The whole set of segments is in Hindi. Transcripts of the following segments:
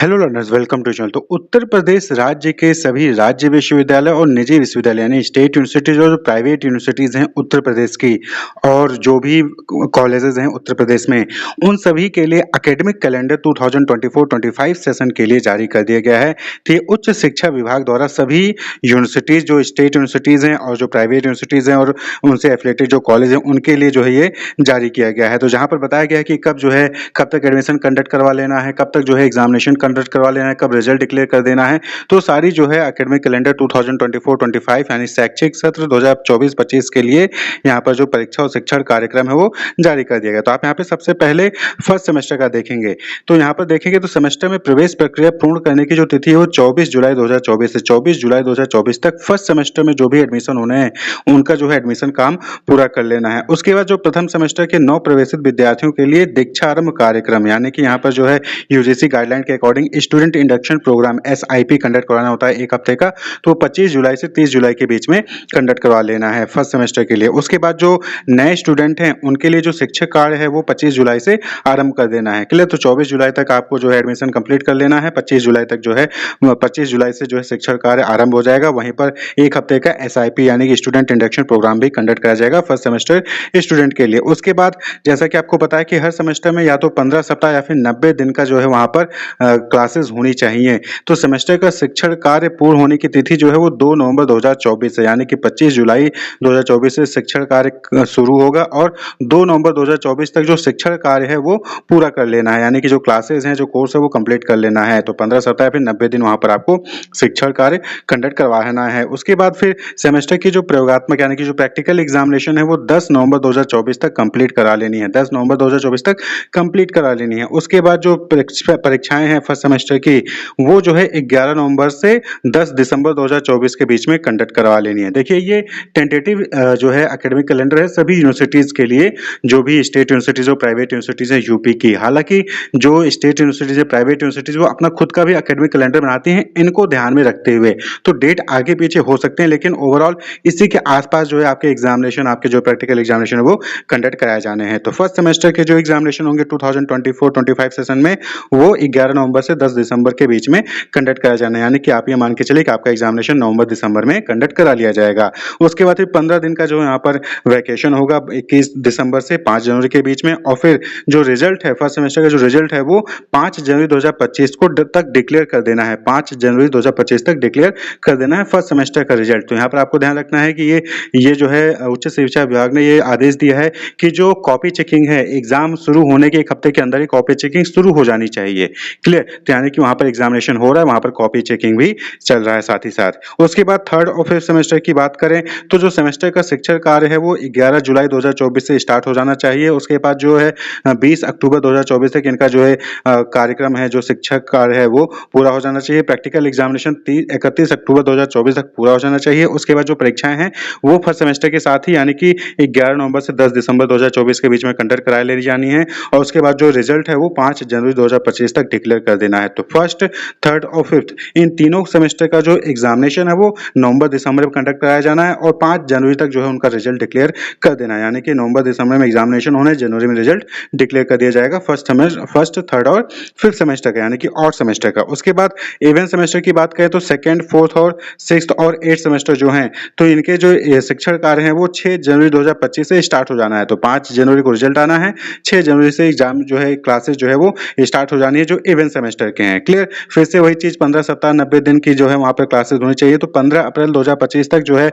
Hello learners, welcome to channel. तो उत्तर प्रदेश राज्य के सभी राज्य विश्वविद्यालय और निजी विश्वविद्यालय यानी स्टेट यूनिवर्सिटीज और प्राइवेट यूनिवर्सिटीज हैं उत्तर प्रदेश की, और जो भी कॉलेजेस हैं उत्तर प्रदेश में, उन सभी के लिए एकेडमिक कैलेंडर 2024-25 सेशन के लिए जारी कर दिया गया है। तो ये उच्च शिक्षा विभाग द्वारा सभी यूनिवर्सिटीज, जो स्टेट यूनिवर्सिटीज हैं और जो प्राइवेट यूनिवर्सिटीज हैं और उनसे एफिलेटेड जो कॉलेज हैं, उनके लिए जो है ये जारी किया गया है। तो जहाँ पर बताया गया है कि कब जो है, कब तक एडमिशन कंडक्ट करवा लेना है, कब तक जो है एग्जामिनेशन कंडक्ट करवा लेना है, कब रिजल्ट डिक्लेयर कर देना है। तो सारी जो है एकेडमिक कैलेंडर 2024-25 यानी शैक्षिक सत्र 2024-25 के लिए यहाँ पर जो परीक्षा और शिक्षण कार्यक्रम है वो जारी कर दिया गया। तो आप यहाँ पे सबसे पहले फर्स्ट सेमेस्टर का देखेंगे, तो यहाँ पर देखेंगे तो सेमेस्टर में प्रवेश प्रक्रिया पूर्ण करने की जो तिथि है वो 24 जुलाई 2024 से 24 जुलाई 2024 तक फर्स्ट सेमेस्टर में जो भी एडमिशन होने हैं उनका जो है एडमिशन काम पूरा कर लेना है। उसके बाद जो प्रथम सेमेस्टर के नव प्रवेशित विद्यार्थियों के लिए दीक्षारंभ कार्यक्रम, यानी कि यहाँ पर जो है यूजीसी गाइडलाइन के according student induction programme SIP conduct करवाना होता है 1 हफ्ते का। तो 25 जुलाई से 30 जुलाई के बीच में कंडक्ट करवा लेना है फर्स्ट सेमेस्टर के लिए। उसके बाद जो नए स्टूडेंट हैं उनके लिए जो शिक्षक कार्य है वो 25 जुलाई से आरंभ कर देना है। क्लियर? तो 24 जुलाई तक आपको जो है एडमिशन कंप्लीट कर लेना है। 25 जुलाई तक जो है 25 जुलाई से जो है शिक्षण कार्य आरंभ हो जाएगा। वहीं पर 1 हफ्ते का SIP यानी कि स्टूडेंट इंडक्शन प्रोग्राम भी कंडक्ट कराया जाएगा फर्स्ट सेमेस्टर स्टूडेंट के लिए। उसके बाद जैसा कि आपको पता है कि हर सेमेस्टर में या तो 15 सप्ताह या फिर 90 दिन का जो है वहां पर क्लासेस होनी चाहिए। तो सेमेस्टर का शिक्षण कार्य पूर्ण होने की तिथि जो है वो 2 नवंबर 2024 है, यानी कि 25 जुलाई 2024 से शिक्षण कार्य शुरू होगा और 2 नवंबर 2024 तक जो शिक्षण कार्य है वो पूरा कर लेना है, यानी कि जो क्लासेस हैं, जो कोर्स है वो कंप्लीट कर लेना है। तो 15 सप्ताह या फिर 90 दिन वहां पर आपको शिक्षण कार्य कंडक्ट करवाना है। उसके बाद फिर सेमेस्टर की जो प्रयोगात्मक यानी कि जो प्रैक्टिकल एग्जामिनेशन है वो 10 नवंबर 2024 तक कंप्लीट करा लेनी है। 10 नवंबर 2024 तक कंप्लीट करा लेनी है। उसके बाद जो परीक्षाएं हैं फर्स्ट सेमेस्टर की, वो जो है 11 नवंबर से 10 दिसंबर 2024 के बीच में कंडक्ट करवा लेनी है। देखिए, ये टेंटेटिव जो है एकेडमिक कैलेंडर है सभी यूनिवर्सिटीज के लिए, जो भी स्टेट यूनिवर्सिटीज और प्राइवेट यूनिवर्सिटीज है यूपी की। हालांकि जो स्टेट यूनिवर्सिटीज है, प्राइवेट यूनिवर्सिटीज, वो अपना खुद का भी एकेडमिक कैलेंडर बनाती हैं, इनको ध्यान में रखते हुए। तो डेट आगे पीछे हो सकते हैं, लेकिन ओवरऑल इसी के आसपास जो है आपके एग्जामिनेशन, आपके जो प्रैक्टिकल एग्जामिनेशन है वो कंडक्ट कराए जाने हैं। तो फर्स्ट सेमेस्टर के जो एग्जामिनेशन होंगे 2024-25 सेशन में, वो 11 नवंबर से 10 दिसंबर के बीच में कंडक्ट कराया जाना है, यानी कि आप ये मान के चलिए कि आपका एग्जामिनेशन नवंबर दिसंबर में कंडक्ट करा लिया जाएगा। उसके बाद फिर 15 दिन का जो यहाँ पर वैकेशन होगा 21 दिसंबर से 5 जनवरी के बीच में, और फिर जो रिजल्ट है फर्स्ट सेमेस्टर का जो रिजल्ट है वो 5 जनवरी 2025 को तक डिक्लेयर कर देना है। 5 जनवरी 2025 तक डिक्लेयर कर देना है फर्स्ट सेमेस्टर का रिजल्ट। तो यहाँ पर आपको ध्यान रखना है कि ये जो है उच्च शिक्षा विभाग ने ये आदेश दिया है कि जो कॉपी चेकिंग है, एग्जाम शुरू होने के 1 हफ्ते के अंदर ही कॉपी चेकिंग शुरू हो जानी चाहिए। क्लियर? तो यानी कि वहां पर एग्जामिनेशन हो रहा है, वहां पर कॉपी चेकिंग भी चल रहा है साथ ही साथ। उसके बाद थर्ड और फिफ्थ सेमेस्टर की बात करें तो जो सेमेस्टर का शिक्षण कार्य है वो 11 जुलाई 2024 से स्टार्ट हो जाना चाहिए। उसके बाद जो है 20 अक्टूबर 2024 तक इनका जो है कार्यक्रम है, जो शिक्षक कार्य है वो पूरा हो जाना चाहिए। प्रैक्टिकल एग्जामिनेशन 31 अक्टूबर 2024 तक पूरा हो जाना चाहिए। उसके बाद जो परीक्षाएं हैं वो फर्स्ट सेमेस्टर के साथ ही, यानी कि 11 नवंबर से 10 दिसंबर 2024 के बीच में कंडक्ट करा ले जानी है। और उसके बाद जो रिजल्ट है वो 5 जनवरी 2025 तक डिक्लेयर कर देना है। तो फर्स्ट, थर्ड और फिफ्थ इन तीनों सेमेस्टर का जो एग्जामिनेशन है वो नवंबर दिसंबर में कंडक्ट कराया जाना है और 5 जनवरी तक जो है उनका रिजल्ट डिक्लेयर कर देना है, यानी कि नवंबर दिसंबर में एग्जामिनेशन होने, जनवरी में रिजल्ट डिक्लेयर कर दिया जाएगा फर्स्ट, थर्ड और फिफ्थ सेमेस्टर का, यानी कि ऑड सेमेस्टर का। उसके बाद इवन सेमेस्टर की बात करें तो सेकंड, फोर्थ और सिक्स्थ और एट्थ सेमेस्टर जो हैं, तो इनके जो शिक्षण कार्य हैं वो 6 जनवरी 2025 से स्टार्ट हो जाना है। तो 5 जनवरी को रिजल्ट आना है, 6 जनवरी से एग्जाम जो है, क्लासेस जो है वो स्टार्ट हो जानी है, जो इवन सेमेस्टर के हैं। क्लियर? फिर से वही चीज 15 सप्ताह 90 दिन की जो है वहां पर क्लासेस होनी चाहिए। तो 15 अप्रैल 2025 तक जो है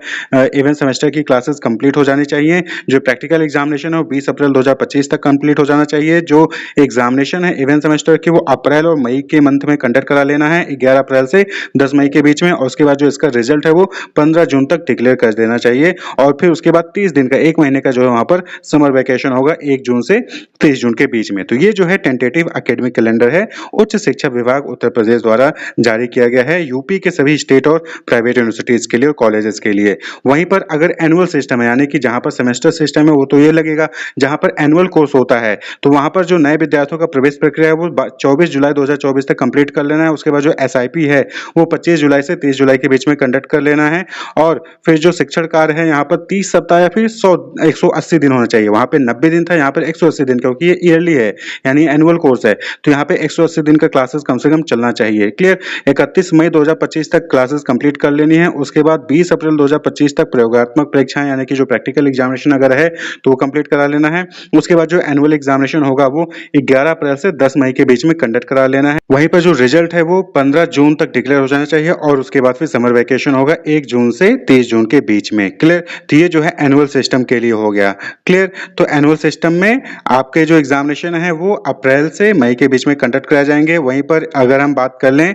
इवन सेमेस्टर की क्लासेस कंप्लीट हो जानी चाहिए। जो प्रैक्टिकल एग्जामिनेशन है वो 20 अप्रैल 2025 तक कंप्लीट हो जाना चाहिए। जो एग्जामिनेशन है इवन सेमेस्टर की वो अप्रैल और मई के मंथ में कंडक्ट करा लेना है, 11 अप्रैल से 10 मई के बीच में। और उसके बाद जो इसका रिजल्ट है वो 15 जून तक डिक्लेयर कर देना चाहिए। और फिर उसके बाद 30 दिन का, 1 महीने का जो है वहां पर समर वैकेशन होगा 1 जून से 30 जून के बीच में। तो ये जो है टेंटेटिव एकेडमिक कैलेंडर है उच्च शिक्षा विभाग उत्तर प्रदेश द्वारा जारी किया गया है यूपी के सभी स्टेट और प्राइवेट यूनिवर्सिटीज के लिए और कॉलेजेस के लिए। वहीं पर अगर एनुअल सिस्टम है, यानी कि जहां पर सेमेस्टर सिस्टम है, वो तो ये लगेगा जहां पर एनुअल कोर्स होता है, तो वहां पर जो नए विद्यार्थियों का प्रवेश प्रक्रिया है वो 24 जुलाई 2024 तक कंप्लीट कर लेना है। उसके बाद जो SIP है वो 25 जुलाई से 30 जुलाई के बीच में कंडक्ट कर लेना है। और फिर जो शिक्षण कार्य है यहाँ पर 30 सप्ताह या फिर 180 दिन होना चाहिए। वहां पे 90 दिन था, यहाँ पर 180 दिन, क्योंकि ये ईयरली है यानी एनुअल कोर्स है, तो यहाँ पे 180 दिन का क्लासेस कम से कम चलना चाहिए। क्लियर? 31 मई 2025 तक क्लासेस कंप्लीट कर लेनी है। उसके बाद 20 अप्रैल 2025 तक प्रयोगात्मक परीक्षाएं यानी कि जो प्रैक्टिकल एग्जामिनेशन अगर है तो वो कंप्लीट करा लेना है। उसके बाद जो एनुअल एग्जामिनेशन होगा वो 11 अप्रैल से 10 मई के बीच में कंडक्ट करा लेना है। वहीं पर जो रिजल्ट है वो 15 जून तक डिक्लेयर हो जाना चाहिए और उसके बाद फिर समर वैकेशन होगा 1 जून से 30 जून के बीच में। क्लियर? तो ये जो है एनुअल सिस्टम के लिए हो गया। क्लियर? तो एनुअल सिस्टम में आपके जो एग्जामिनेशन है वो अप्रैल से मई के बीच में कंडक्ट कराए जाएंगे। वहीं पर अगर हम बात कर लें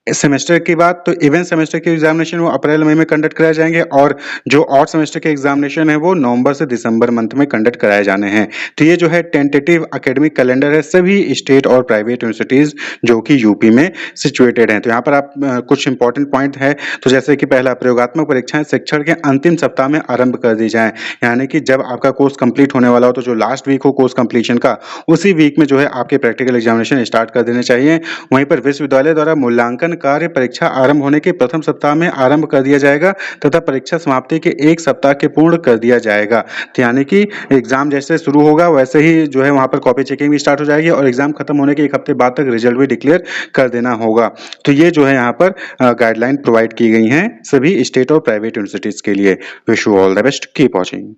सेमेस्टर की बात, तो इवेंट सेमेस्टर के एग्जामिनेशन वो अप्रैल मई में कंडक्ट कराए जाएंगे और जो ऑड सेमेस्टर के एग्जामिनेशन है वो नवंबर से दिसंबर मंथ में कंडक्ट कराए जाने हैं। तो ये जो है टेंटेटिव एकेडमिक कैलेंडर है सभी स्टेट और प्राइवेट यूनिवर्सिटीज जो कि यूपी में सिचुएटेड हैं। तो यहाँ पर आप कुछ इंपॉर्टेंट पॉइंट है, तो जैसे कि पहला, प्रयोगात्मक परीक्षाएं शिक्षण के अंतिम सप्ताह में आरंभ कर दी जाए, यानी कि जब आपका कोर्स कंप्लीट होने वाला हो तो जो लास्ट वीक हो कोर्स कंप्लीशन का उसी वीक में जो है आपके प्रैक्टिकल एग्जामिनेशन स्टार्ट कर देने चाहिए। वहीं पर विश्वविद्यालय द्वारा मूल्यांकन कार्य परीक्षा आरंभ होने के प्रथम सप्ताह में आरंभ कर दिया जाएगा तथा परीक्षा समाप्ति के 1 सप्ताह के पूर्ण कर दिया जाएगा। तो यानी कि एग्जाम जैसे शुरू होगा वैसे ही जो है वहां पर कॉपी चेकिंग भी स्टार्ट हो जाएगी और एग्जाम खत्म होने के 1 हफ्ते बाद तक रिजल्ट भी डिक्लेयर कर देना होगा। तो ये जो है यहाँ पर गाइडलाइन प्रोवाइड की गई हैं सभी स्टेट और प्राइवेट यूनिवर्सिटीज के लिए। Wish you all the best, keep watching.